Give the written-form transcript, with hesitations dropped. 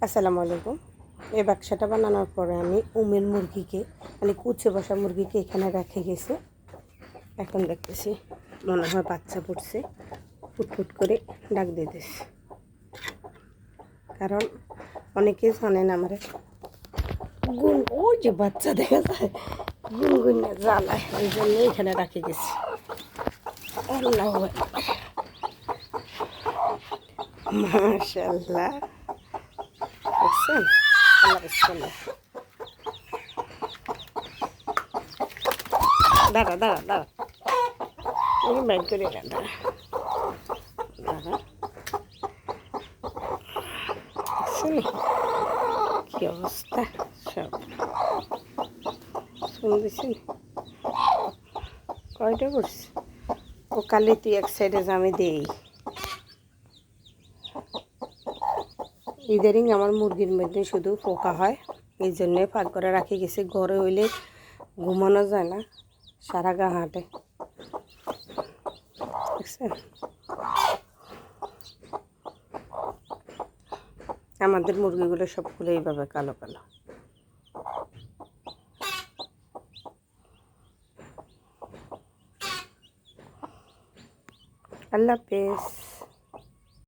আসসালামু আলাইকুম। এই বাক্সাটা বানানোর পরে আমি উমের মুরগিকে মানে কুচে বসা মুরগিকে এখানে রেখে গেছি। এখন দেখতেছি মনে হয় বাচ্চা পড়ছে, ফুটফুট করে ডাক দিতেছে। কারণ অনেকেই জানেন আমার গুন ওই যে বাচ্চা দেখা যায় গুনগুনে জ্বালায়, ওই জন্য এখানে রাখে গেছি। আল্লাহ মাশাআল্লাহ, দেখছেন? আল্লাহ বিসমিল্লাহ। দাঁড়া দাঁড়া দাঁড়া, তুমি বাইর করে না, দাঁড়া দাঁড়া। শুনি কি অবস্থা, সব শুনতেছি। কয়টা করছি ও কালি তুই এক সাইডে আমি দেই। ইদারিং আমার মুরগির মধ্যে শুধু পোকা হয়, এই জন্যে ফাঁক করে রাখি গেছি। ঘরে হইলে ঘুমানো যায় না, সারা গা হাঁটে। দেখছেন আমাদের মুরগিগুলো সবগুলো এইভাবে কালো কালো। আল্লাহ হাফেজ।